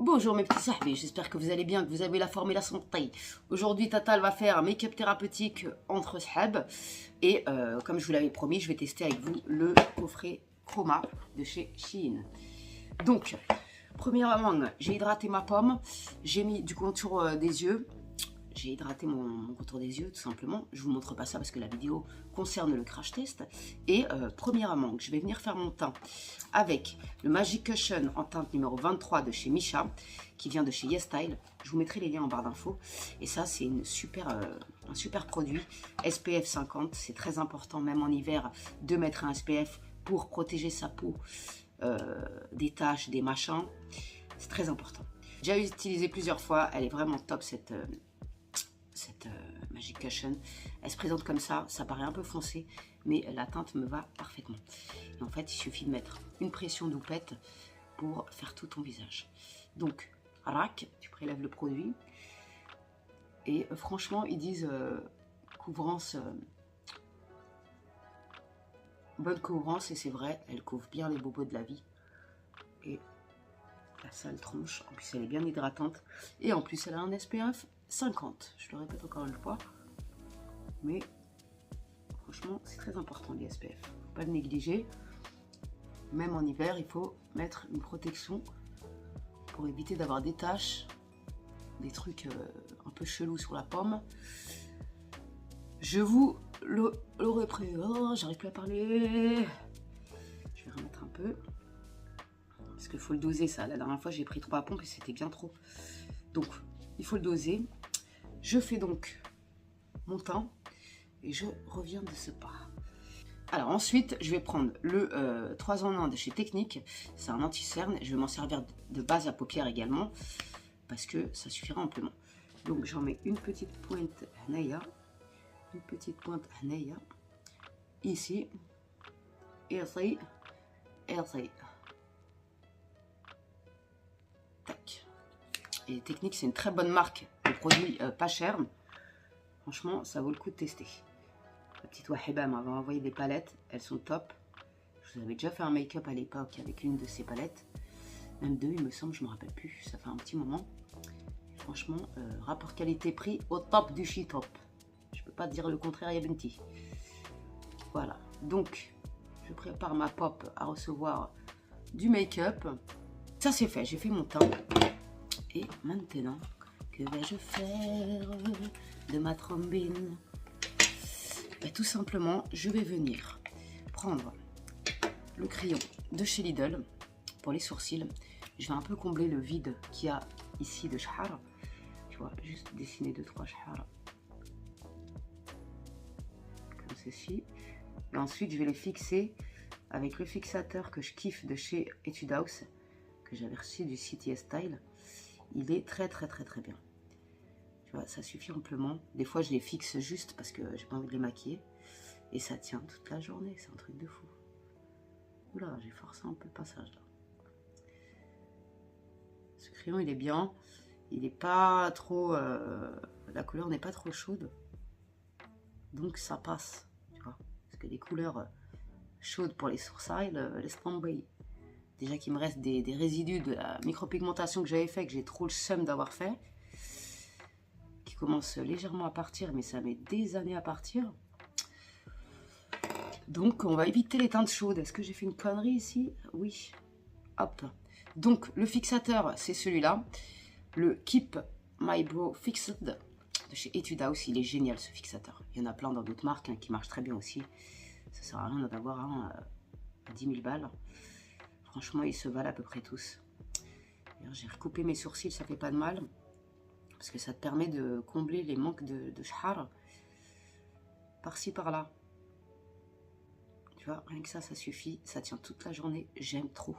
Bonjour mes petits sahbis, j'espère que vous allez bien, que vous avez la forme et la santé. Aujourd'hui, Tata va faire un make-up thérapeutique entre sahab. Et comme je vous l'avais promis, je vais tester avec vous le coffret Chroma de chez Shein. Donc, premièrement, j'ai hydraté ma pomme, j'ai mis du contour des yeux. J'ai hydraté mon contour des yeux, tout simplement. Je vous montre pas ça parce que la vidéo concerne le crash test. Et premièrement, je vais venir faire mon teint avec le Magic Cushion en teinte numéro 23 de chez Misha, qui vient de chez YesStyle. Je vous mettrai les liens en barre d'infos. Et ça, c'est un super produit. SPF 50, c'est très important, même en hiver, de mettre un SPF pour protéger sa peau des taches, des machins. C'est très important. J'ai déjà utilisé plusieurs fois. Elle est vraiment top, cette Magic Cushion. Elle se présente comme ça paraît un peu foncé, mais la teinte me va parfaitement. Et en fait, il suffit de mettre une pression d'houppette pour faire tout ton visage. Donc, rac, tu prélèves le produit. Et franchement, ils disent couvrance, bonne couvrance, et c'est vrai, elle couvre bien les bobos de la vie. Et la sale tronche, en plus elle est bien hydratante. Et en plus, elle a un SPF 50, je le répète encore une fois, mais franchement c'est très important les SPF, faut pas le négliger. Même en hiver, il faut mettre une protection pour éviter d'avoir des taches, des trucs un peu chelous sur la pomme. Je vous l'aurais pris. Oh, j'arrive plus à parler. Je vais remettre un peu parce qu'il faut le doser, ça. La dernière fois j'ai pris 3 pompes et c'était bien trop, donc il faut le doser. Je fais donc mon teint et je reviens de ce pas. Alors ensuite, je vais prendre le 3 en 1 de chez Technique. C'est un anti-cerne. Je vais m'en servir de base à paupières également parce que ça suffira amplement. Donc j'en mets une petite pointe Hanaya, ici, et ici, et ici. Tac. Et Technique, c'est une très bonne marque de produits pas chers. Franchement, ça vaut le coup de tester. La petite Wahiba m'avait envoyé des palettes, elles sont top. Je vous avais déjà fait un make-up à l'époque avec une de ces palettes. Même deux, il me semble, je me rappelle plus, ça fait un petit moment. Franchement, rapport qualité-prix au top du shit top. Je peux pas te dire le contraire, Yabenti. Voilà, donc je prépare ma pop à recevoir du make-up. Ça c'est fait, j'ai fait mon teint. Et maintenant, que vais-je faire de ma trombine? Ben, tout simplement, je vais venir prendre le crayon de chez Lidl pour les sourcils. Je vais un peu combler le vide qu'il y a ici de shahar. Tu vois, juste dessiner 2-3 shahar. Comme ceci. Et ensuite, je vais les fixer avec le fixateur que je kiffe de chez Etude House, que j'avais reçu du site YesStyle. Il est très bien. Tu vois, ça suffit amplement. Des fois, je les fixe juste parce que j'ai pas envie de les maquiller. Et ça tient toute la journée. C'est un truc de fou. Oula, j'ai forcé un peu le passage là. Ce crayon, il est bien. Il n'est pas trop... la couleur n'est pas trop chaude. Donc, ça passe. Tu vois. Parce que les couleurs chaudes pour les sourcils, laisse tomber. Déjà qu'il me reste des résidus de la micropigmentation que j'avais fait, que j'ai trop le seum d'avoir fait. Qui commence légèrement à partir, mais ça met des années à partir. Donc on va éviter les teintes chaudes. Est-ce que j'ai fait une connerie ici? Oui. Hop. Donc le fixateur, c'est celui-là. Le Keep My Brow Fixed de chez Etude House. Il est génial ce fixateur. Il y en a plein dans d'autres marques hein, qui marchent très bien aussi. Ça sert à rien d'en avoir un à 10 000 balles. Franchement, ils se valent à peu près tous. J'ai recoupé mes sourcils, ça fait pas de mal. Parce que ça te permet de combler les manques de shahar. Par-ci, par-là. Tu vois, rien que ça, ça suffit. Ça tient toute la journée. J'aime trop.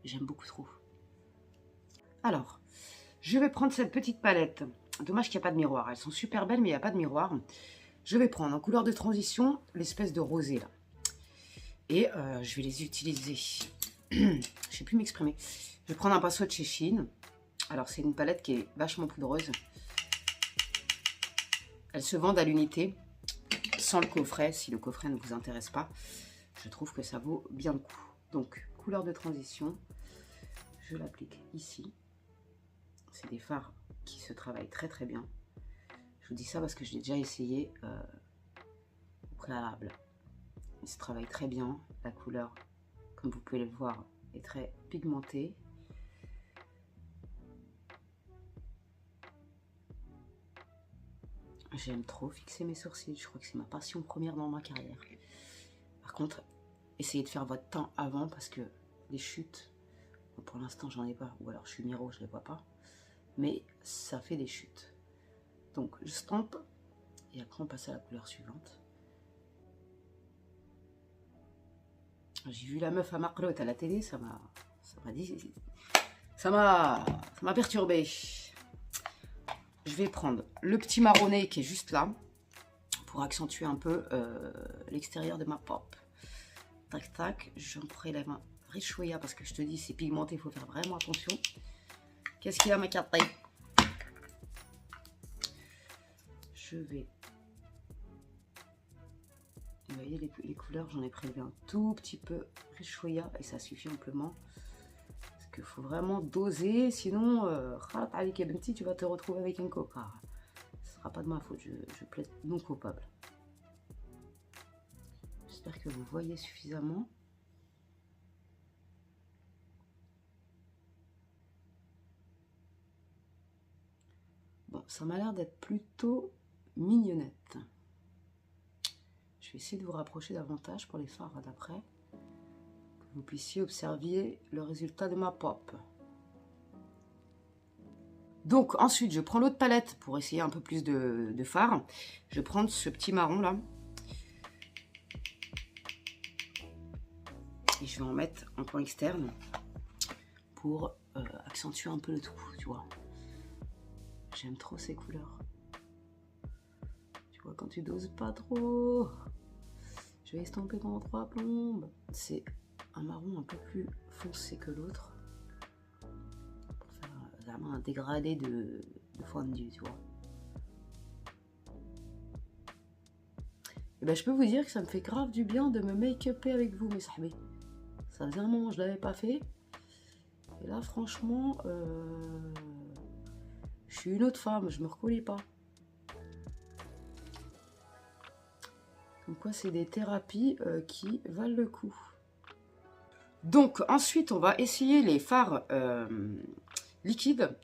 J'aime beaucoup trop. Alors, je vais prendre cette petite palette. Dommage qu'il n'y a pas de miroir. Elles sont super belles, mais il n'y a pas de miroir. Je vais prendre en couleur de transition l'espèce de rosé, là. Et je vais les utiliser. Je ne sais plus m'exprimer. Je vais prendre un pinceau de chez Shein. Alors, c'est une palette qui est vachement poudreuse. Elles se vendent à l'unité, sans le coffret, si le coffret ne vous intéresse pas. Je trouve que ça vaut bien le coup. Donc, couleur de transition, je l'applique ici. c'est des fards qui se travaillent très très bien. Je vous dis ça parce que je l'ai déjà essayé au préalable. Il se travaille très bien. La couleur, comme vous pouvez le voir, est très pigmentée. J'aime trop fixer mes sourcils. Je crois que c'est ma passion première dans ma carrière. Par contre, essayez de faire votre temps avant parce que les chutes, pour l'instant j'en ai pas. Ou alors je suis miro, je ne les vois pas. Mais ça fait des chutes. Donc je stampe et après on passe à la couleur suivante. J'ai vu la meuf à Marlotte à la télé, ça m'a perturbé. Je vais prendre le petit marronné qui est juste là pour accentuer un peu l'extérieur de ma pop. Tac tac, j'en prélève un richouilla parce que je te dis c'est pigmenté, il faut faire vraiment attention. Qu'est-ce qu'il a ma carte? Je vais... Vous voyez les couleurs, j'en ai prélevé un tout petit peu richouilla et ça suffit amplement. Parce qu'il faut vraiment doser, sinon tu vas te retrouver avec un coca. Ce sera pas de ma faute, je plaide non coupable. J'espère que vous voyez suffisamment. Bon, ça m'a l'air d'être plutôt mignonnette. Je vais essayer de vous rapprocher davantage pour les fards d'après. Que vous puissiez observer le résultat de ma pop. Donc ensuite, je prends l'autre palette pour essayer un peu plus de fard. Je vais prendre ce petit marron là. Et je vais en mettre en point externe pour accentuer un peu le tout, tu vois. J'aime trop ces couleurs. Tu vois, quand tu doses pas trop. Je vais estomper pendant 3 plombes. C'est un marron un peu plus foncé que l'autre. Pour faire vraiment un dégradé de fondu, tu vois. Et ben, je peux vous dire que ça me fait grave du bien de me make-upper avec vous, mes sahbés. Ça faisait un moment que je ne l'avais pas fait. Et là, franchement, je suis une autre femme, je me reconnais pas. Comme quoi, c'est des thérapies qui valent le coup. Donc, ensuite, on va essayer les fards liquides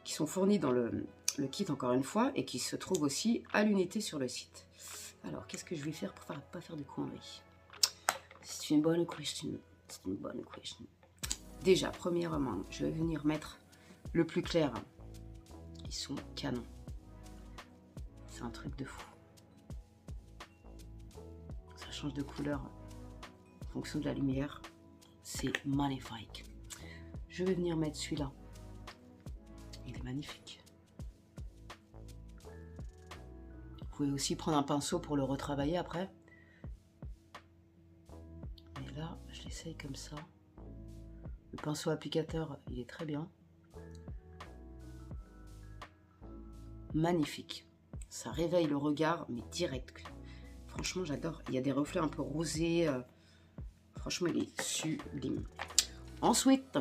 qui sont fournis dans le kit, encore une fois, et qui se trouvent aussi à l'unité sur le site. Alors, qu'est-ce que je vais faire pour ne pas faire de conneries? C'est une bonne question. C'est une bonne question. Déjà, premièrement, je vais venir mettre le plus clair. Ils sont canons. C'est un truc de fou. Ça change de couleur en fonction de la lumière. C'est magnifique. Je vais venir mettre celui-là. Il est magnifique. Vous pouvez aussi prendre un pinceau pour le retravailler après. Mais là, je l'essaye comme ça. Le pinceau applicateur, il est très bien. Magnifique. Ça réveille le regard, mais direct. Franchement, j'adore. Il y a des reflets un peu rosés. Franchement, il est sublime. Ensuite,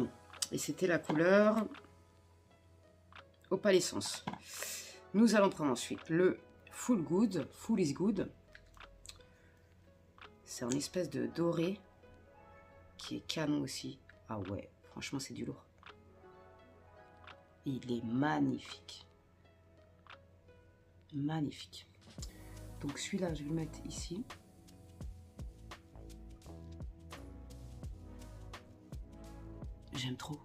et c'était la couleur opalescence. Nous allons prendre ensuite le Full Good, Full is Good. C'est un espèce de doré qui est canon aussi. Ah ouais, franchement, c'est du lourd. Il est magnifique. Magnifique. Donc celui-là, je vais le mettre ici. J'aime trop.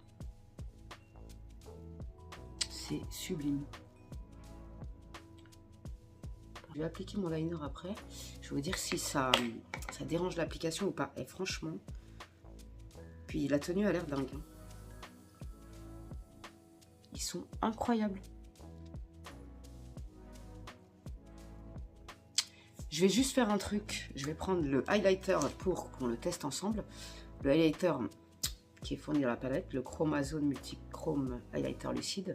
C'est sublime. Je vais appliquer mon liner après. Je vais vous dire si ça dérange l'application ou pas. Et franchement, puis la tenue a l'air dingue. Ils sont incroyables. Je vais juste faire un truc. Je vais prendre le highlighter pour qu'on le teste ensemble. Le highlighter qui est fourni dans la palette, le Chromazone Multichrome Highlighter Lucide,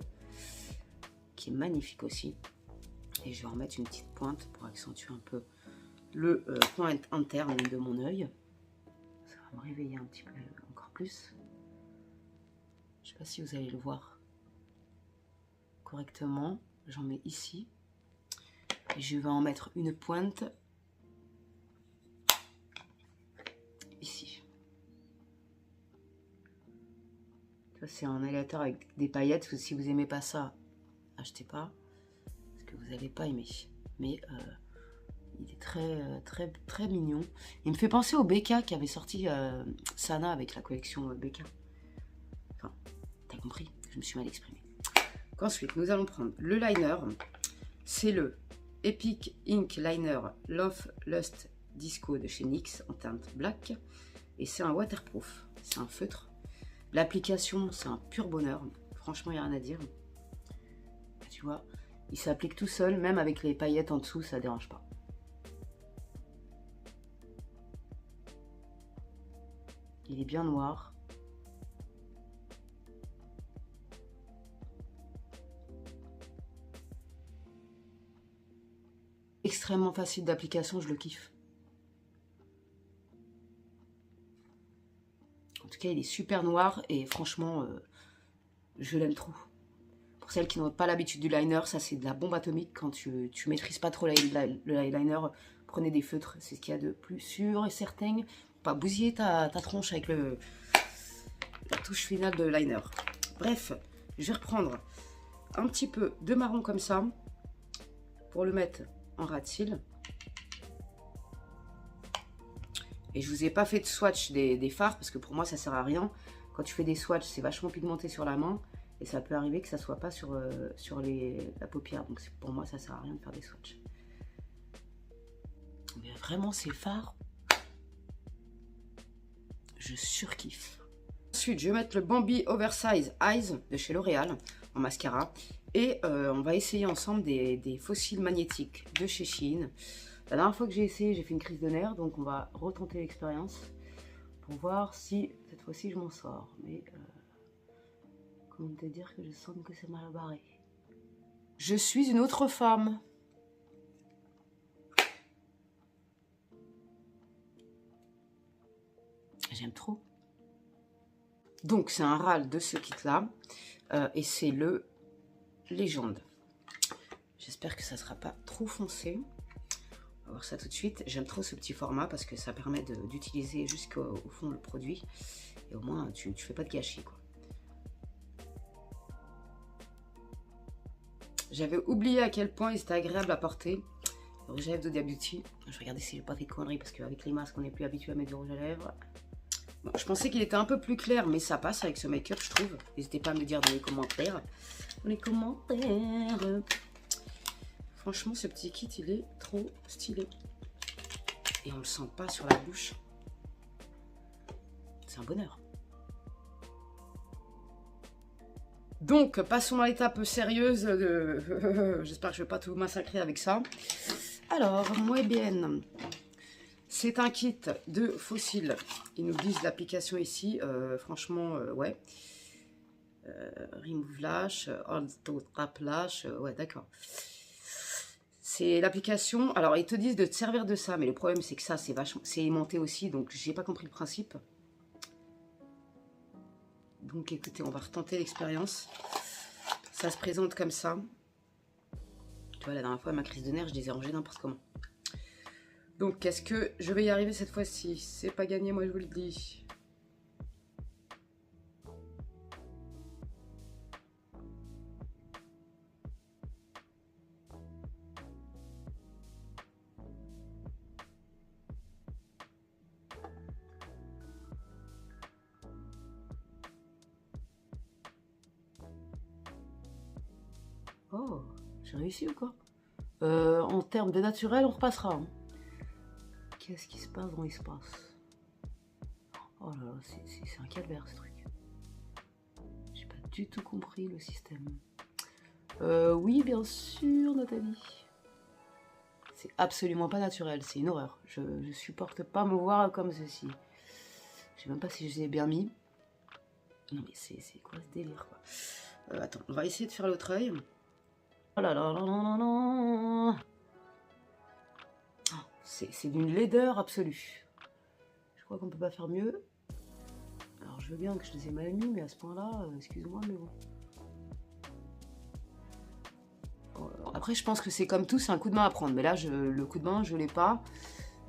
qui est magnifique aussi. Et je vais en mettre une petite pointe pour accentuer un peu le point interne de mon œil. Ça va me réveiller un petit peu encore plus. Je ne sais pas si vous allez le voir. correctement. J'en mets ici. Et je vais en mettre une pointe ici. Ça, c'est un highlighter avec des paillettes. Si vous n'aimez pas ça, achetez pas. Parce que vous n'allez pas aimer. Mais il est très mignon. Il me fait penser au BK qui avait sorti Sana avec la collection BK. Enfin, t'as compris, je me suis mal exprimée. Ensuite, nous allons prendre le liner. C'est le Epic Ink Liner Love Lust Disco de chez NYX en teinte black. Et c'est un waterproof. C'est un feutre. L'application, c'est un pur bonheur. Franchement, il n'y a rien à dire. Tu vois, il s'applique tout seul, même avec les paillettes en dessous, ça ne dérange pas. Il est bien noir. Extrêmement facile d'application, je le kiffe. En tout cas, il est super noir et franchement, je l'aime trop. Pour celles qui n'ont pas l'habitude du liner, ça c'est de la bombe atomique. Quand tu maîtrises pas trop le eyeliner, prenez des feutres, c'est ce qu'il y a de plus sûr et certain. Pas bousiller ta tronche avec la touche finale de liner. Bref, je vais reprendre un petit peu de marron comme ça pour le mettre en ras de cils. Et je vous ai pas fait de swatch des fards parce que pour moi ça sert à rien. Quand tu fais des swatchs, c'est vachement pigmenté sur la main et ça peut arriver que ça soit pas sur la paupière. Donc pour moi ça sert à rien de faire des swatchs. Mais vraiment ces fards, je surkiffe. Ensuite, je vais mettre le Bambi Oversize Eyes de chez L'Oréal en mascara. Et on va essayer ensemble des fossiles magnétiques de chez Shein. La dernière fois que j'ai essayé, j'ai fait une crise de nerfs. Donc on va retenter l'expérience pour voir si cette fois-ci je m'en sors. Mais comment te dire que je sens que c'est mal barré. Je suis une autre femme. J'aime trop. Donc c'est un râle de ce kit là et c'est le Légende. J'espère que ça sera pas trop foncé. On va voir ça tout de suite. J'aime trop ce petit format parce que ça permet d'utiliser jusqu'au fond le produit et au moins tu fais pas de gâchis quoi. J'avais oublié à quel point il était agréable à porter. Le rouge à lèvres d'Huda Beauty. Je vais regarder si j'ai pas fait de conneries parce qu'avec les masques on n'est plus habitué à mettre du rouge à lèvres. Bon, je pensais qu'il était un peu plus clair, mais ça passe avec ce make-up, je trouve. N'hésitez pas à me le dire dans les commentaires. Franchement, ce petit kit, il est trop stylé. Et on le sent pas sur la bouche. C'est un bonheur. Donc, passons à l'étape sérieuse de... J'espère que je ne vais pas tout massacrer avec ça. Alors, muy bien. C'est un kit de fossiles. Ils nous disent l'application ici. Franchement, ouais. Remove Lash, Auto Trap Lash. Ouais, d'accord. C'est l'application. Alors, ils te disent de te servir de ça. Mais le problème, c'est que ça, c'est vachement... C'est aimanté aussi. Donc, j'ai pas compris le principe. Donc, écoutez, on va retenter l'expérience. Ça se présente comme ça. Tu vois, la dernière fois, ma crise de nerfs, je les ai rangés n'importe comment. Donc, est-ce que je vais y arriver cette fois-ci? C'est pas gagné, moi, je vous le dis. Oh, j'ai réussi ou quoi? En termes de naturel, on repassera. Hein. Qu'est-ce qui se passe dans l'espace? Oh là là, c'est un calvaire ce truc. J'ai pas du tout compris le système. Oui, bien sûr, Nathalie. C'est absolument pas naturel, c'est une horreur. Je supporte pas me voir comme ceci. Je sais même pas si je les ai bien mis. Non mais c'est quoi ce délire quoi. Attends, on va essayer de faire l'autre œil. Oh là là là là là là. C'est d'une laideur absolue. Je crois qu'on peut pas faire mieux. Alors je veux bien que je les ai mal mis, mais à ce point-là, excuse-moi, mais bon. Après, je pense que c'est comme tout, c'est un coup de main à prendre. Mais là, le coup de main, je l'ai pas.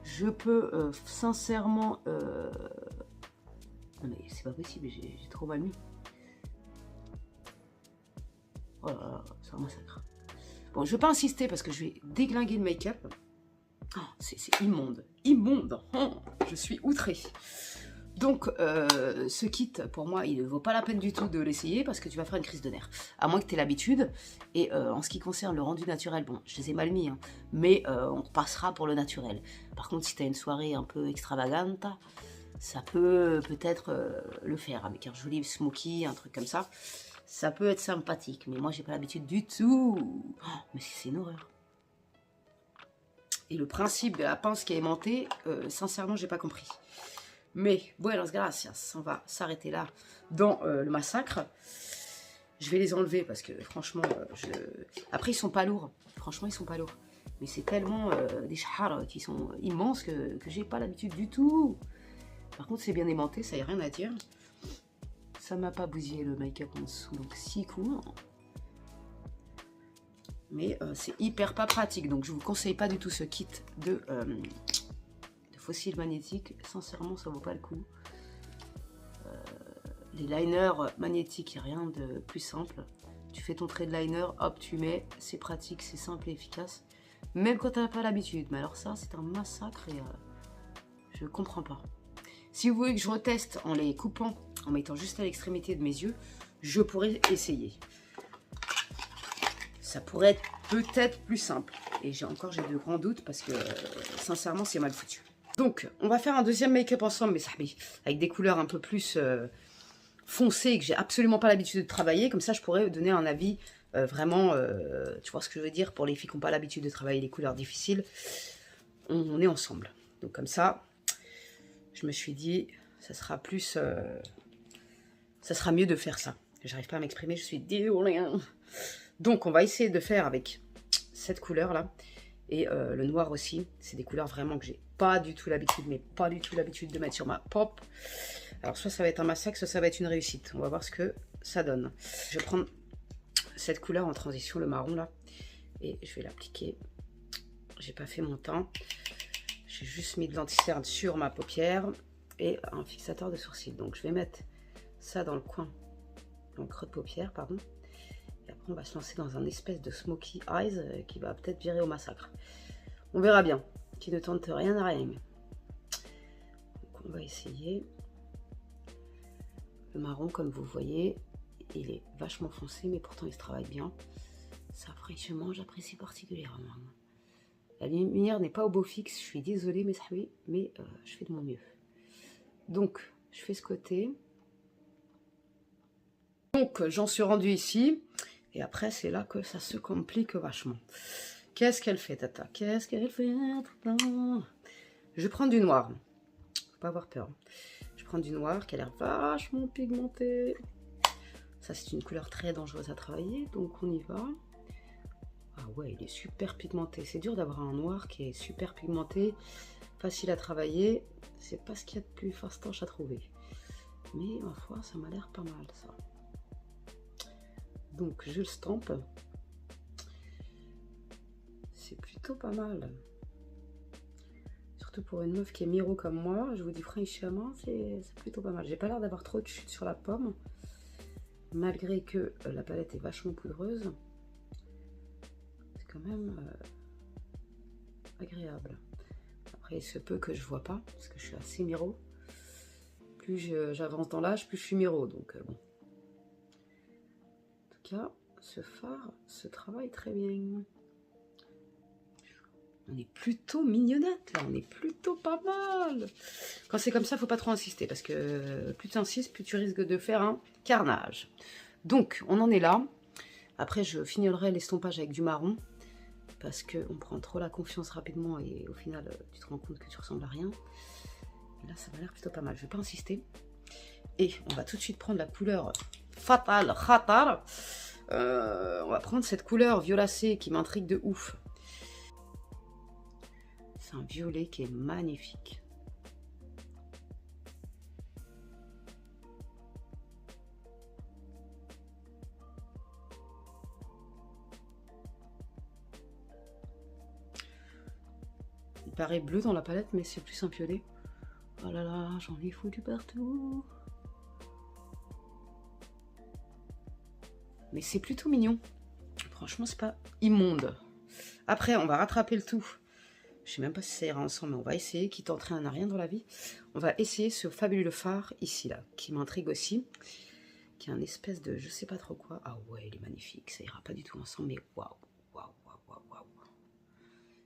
Je peux sincèrement... Non mais c'est pas possible, j'ai trop mal mis. Oh là là, c'est un massacre. Bon, je vais pas insister parce que je vais déglinguer le make-up. Oh, c'est immonde. Immonde. Oh, je suis outrée. Donc, ce kit, pour moi, il ne vaut pas la peine du tout de l'essayer parce que tu vas faire une crise de nerfs. À moins que tu aies l'habitude. Et en ce qui concerne le rendu naturel, bon, je les ai mal mis, hein, mais on repassera pour le naturel. Par contre, si tu as une soirée un peu extravagante, ça peut peut-être le faire avec un joli smoky, un truc comme ça. Ça peut être sympathique, mais moi, j'ai pas l'habitude du tout. Oh, mais c'est une horreur. Et le principe de la pince qui est aimantée, sincèrement, j'ai pas compris. Mais, buenos gracias, on va s'arrêter là dans le massacre. Je vais les enlever parce que franchement, après ils sont pas lourds. Franchement, ils sont pas lourds. Mais c'est tellement des chars qui sont immenses que j'ai pas l'habitude du tout. Par contre, c'est bien aimanté, ça y a rien à dire. Ça m'a pas bousillé le make-up en dessous, donc si cool. Mais c'est hyper pas pratique, donc je vous conseille pas du tout ce kit de fossiles magnétiques. Sincèrement, ça vaut pas le coup. Les liners magnétiques, il n'y a rien de plus simple. Tu fais ton trait de liner, hop, tu mets. C'est pratique, c'est simple et efficace. Même quand tu n'as pas l'habitude. Mais alors ça, c'est un massacre et je comprends pas. Si vous voulez que je reteste en les coupant, en mettant juste à l'extrémité de mes yeux, je pourrais essayer. Ça pourrait être peut-être plus simple. Et j'ai de grands doutes parce que sincèrement, c'est mal foutu. Donc, on va faire un deuxième make-up ensemble, mais ça, avec des couleurs un peu plus foncées que j'ai absolument pas l'habitude de travailler. Comme ça, je pourrais donner un avis vraiment, tu vois ce que je veux dire, pour les filles qui n'ont pas l'habitude de travailler les couleurs difficiles. On est ensemble. Donc comme ça, je me suis dit, ça sera plus, ça sera mieux de faire ça. J'arrive pas à m'exprimer, je suis désolée. Donc, on va essayer de faire avec cette couleur-là. Et le noir aussi, c'est des couleurs vraiment que j'ai pas du tout l'habitude, mais pas du tout l'habitude de mettre sur ma pop. Alors soit ça va être un massacre, soit ça va être une réussite. On va voir ce que ça donne. Je vais prendre cette couleur en transition, le marron là, et je vais l'appliquer. J'ai pas fait mon teint. J'ai juste mis de l'anti-cerne sur ma paupière et un fixateur de sourcils. Donc je vais mettre ça dans le coin, dans le creux de paupière, pardon. Et après, on va se lancer dans un espèce de smoky eyes qui va peut-être virer au massacre. On verra bien. Qui ne tente rien à rien. Donc, on va essayer. Le marron, comme vous voyez, il est vachement foncé, mais pourtant, il se travaille bien. Ça, fraîchement, j'apprécie particulièrement. La lumière n'est pas au beau fixe. Je suis désolée, mais je fais de mon mieux. Donc, je fais ce côté. Donc, j'en suis rendue ici. Et après, c'est là que ça se complique vachement. Qu'est-ce qu'elle fait, Tata? Qu'est-ce qu'elle fait, Tata? Je prends du noir. Faut pas avoir peur. Je prends du noir qui a l'air vachement pigmenté. Ça, c'est une couleur très dangereuse à travailler. Donc, on y va. Ah ouais, il est super pigmenté. C'est dur d'avoir un noir qui est super pigmenté. Facile à travailler. C'est pas ce qu'il y a de plus fastoche à trouver. Mais, ma foi, ça m'a l'air pas mal, ça. Donc je le stampe. C'est plutôt pas mal. Surtout pour une meuf qui est miro comme moi, je vous dis franchement, c'est plutôt pas mal. J'ai pas l'air d'avoir trop de chute sur la pomme. Malgré que la palette est vachement poudreuse. C'est quand même agréable. Après, il se peut que je vois pas, parce que je suis assez miro. Plus j'avance dans l'âge, plus je suis miro. Donc bon. Ce fard se travaille très bien. On est plutôt mignonnette là, on est plutôt pas mal. Quand c'est comme ça, faut pas trop insister parce que plus tu insistes, plus tu risques de faire un carnage. Donc on en est là. Après je finirai l'estompage avec du marron parce que on prend trop la confiance rapidement et au final tu te rends compte que tu ressembles à rien. Et là ça m'a l'air plutôt pas mal. Je vais pas insister. Et on va tout de suite prendre la couleur fatale, khatar. On va prendre cette couleur violacée qui m'intrigue de ouf. C'est un violet qui est magnifique. paraît bleu dans la palette, mais c'est plus un violet. Oh là là, j'en ai foutu partout. Mais c'est plutôt mignon. Franchement, c'est pas immonde. Après, on va rattraper le tout. Je sais même pas si ça ira ensemble, mais on va essayer. Qui tenterait un à rien dans la vie. On va essayer ce fabuleux fard ici, là, qui m'intrigue aussi. Qui est un espèce de je sais pas trop quoi. Ah ouais, il est magnifique. Ça ira pas du tout ensemble, mais waouh, waouh, waouh, waouh, waouh.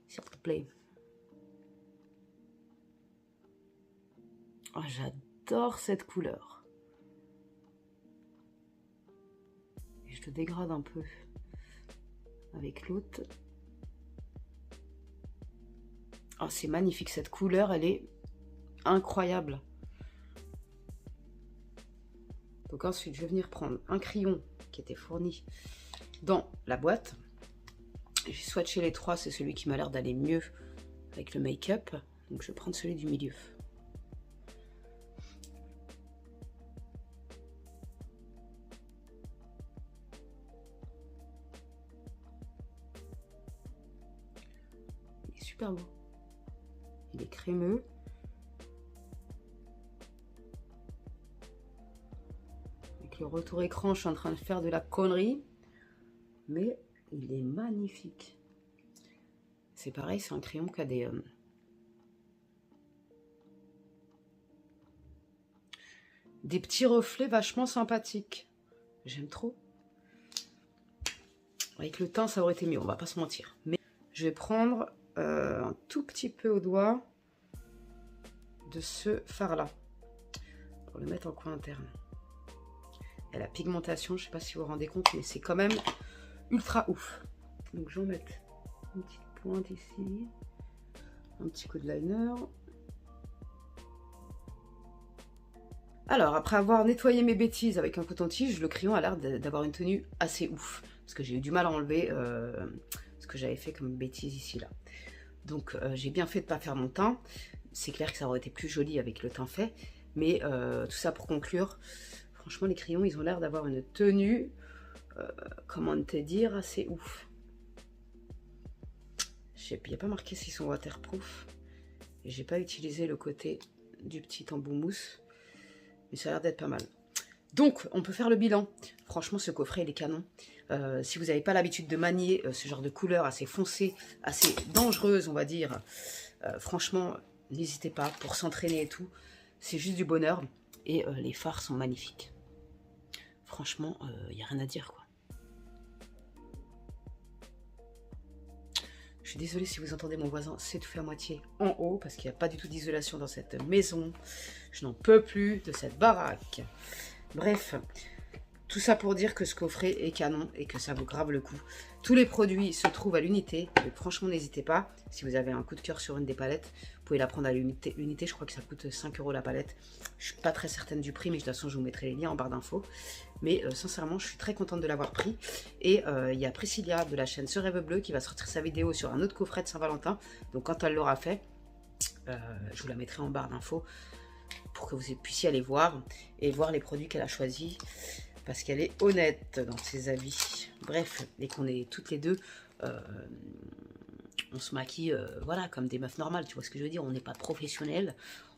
S'il te plaît. Oh, j'adore cette couleur. Et je le dégrade un peu avec l'autre. Oh, c'est magnifique, cette couleur, elle est incroyable. Donc ensuite, je vais venir prendre un crayon qui était fourni dans la boîte. J'ai swatché les trois, c'est celui qui m'a l'air d'aller mieux avec le make-up. Donc je vais prendre celui du milieu. Il est super beau. Il est crémeux. Avec le retour écran, je suis en train de faire de la connerie. Mais il est magnifique. C'est pareil, c'est un crayon qui a des petits reflets vachement sympathiques. J'aime trop. Avec le teint, ça aurait été mieux, on va pas se mentir. Mais je vais prendre un tout petit peu au doigt de ce fard-là. Pour le mettre en coin interne. Et la pigmentation, je sais pas si vous vous rendez compte, mais c'est quand même ultra ouf. Donc je vais en mettre une petite pointe ici. Un petit coup de liner. Alors, après avoir nettoyé mes bêtises avec un coton-tige, le crayon a l'air d'avoir une tenue assez ouf. Parce que j'ai eu du mal à enlever ce que j'avais fait comme bêtise ici, là. Donc, j'ai bien fait de ne pas faire mon teint. C'est clair que ça aurait été plus joli avec le teint fait. Mais tout ça pour conclure, franchement, les crayons, ils ont l'air d'avoir une tenue, comment te dire, assez ouf. Il n'y a pas marqué s'ils sont waterproof. Et j'ai pas utilisé le côté du petit embout mousse. Mais ça a l'air d'être pas mal. Donc, on peut faire le bilan. Franchement, ce coffret, il est canon. Si vous n'avez pas l'habitude de manier ce genre de couleur assez foncée, assez dangereuse, on va dire, franchement, n'hésitez pas pour s'entraîner et tout. C'est juste du bonheur. Et les fards sont magnifiques. Franchement, il n'y a rien à dire, quoi. Je suis désolée si vous entendez mon voisin s'étouffer à moitié en haut, parce qu'il n'y a pas du tout d'isolation dans cette maison. Je n'en peux plus de cette baraque. Bref, tout ça pour dire que ce coffret est canon et que ça vaut grave le coup. Tous les produits se trouvent à l'unité, donc franchement n'hésitez pas. Si vous avez un coup de cœur sur une des palettes, vous pouvez la prendre à l'unité. Je crois que ça coûte 5 € la palette. Je suis pas très certaine du prix, mais de toute façon je vous mettrai les liens en barre d'infos. Mais sincèrement, je suis très contente de l'avoir pris. Et il y a Priscilla de la chaîne Ce Rêve Bleu qui va sortir sa vidéo sur un autre coffret de Saint-Valentin. Donc quand elle l'aura fait, je vous la mettrai en barre d'infos pour que vous puissiez aller voir et voir les produits qu'elle a choisis. Parce qu'elle est honnête dans ses avis. Bref, et qu'on est toutes les deux, on se maquille, voilà, comme des meufs normales, tu vois ce que je veux dire. On n'est pas professionnels,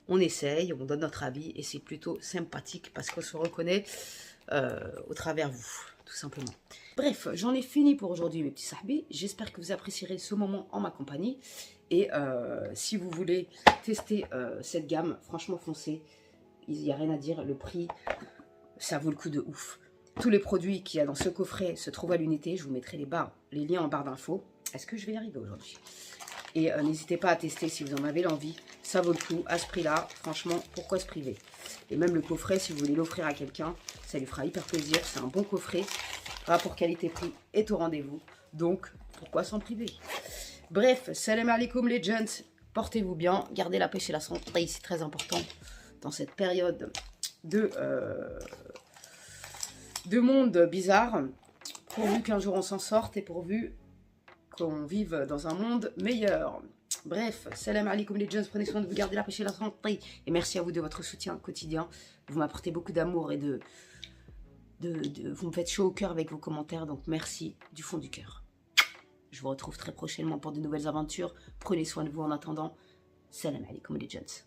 on essaye, on donne notre avis et c'est plutôt sympathique parce qu'on se reconnaît au travers vous, tout simplement. Bref, j'en ai fini pour aujourd'hui, mes petits sahbis. J'espère que vous apprécierez ce moment en ma compagnie. Et si vous voulez tester cette gamme, franchement, foncez. Il n'y a rien à dire, le prix, ça vaut le coup de ouf. Tous les produits qu'il y a dans ce coffret se trouvent à l'unité. Je vous mettrai les liens en barre d'infos. Est-ce que je vais y arriver aujourd'hui? Et n'hésitez pas à tester si vous en avez l'envie. Ça vaut le coup à ce prix-là. Franchement, pourquoi se priver? Et même le coffret, si vous voulez l'offrir à quelqu'un, ça lui fera hyper plaisir. C'est un bon coffret. Rapport qualité-prix est au rendez-vous. Donc, pourquoi s'en priver? Bref, salam alaikum les gents. Portez-vous bien. Gardez la pêche et la santé. C'est très important dans cette période de monde bizarre. Pourvu qu'un jour on s'en sorte et pourvu qu'on vive dans un monde meilleur. Bref, salam alaikum les jeunes, prenez soin de vous, garder la pêche et la santé. Et merci à vous de votre soutien quotidien. Vous m'apportez beaucoup d'amour et vous me faites chaud au cœur avec vos commentaires. Donc merci du fond du cœur. Je vous retrouve très prochainement pour de nouvelles aventures. Prenez soin de vous en attendant. Salam alaikum les gents.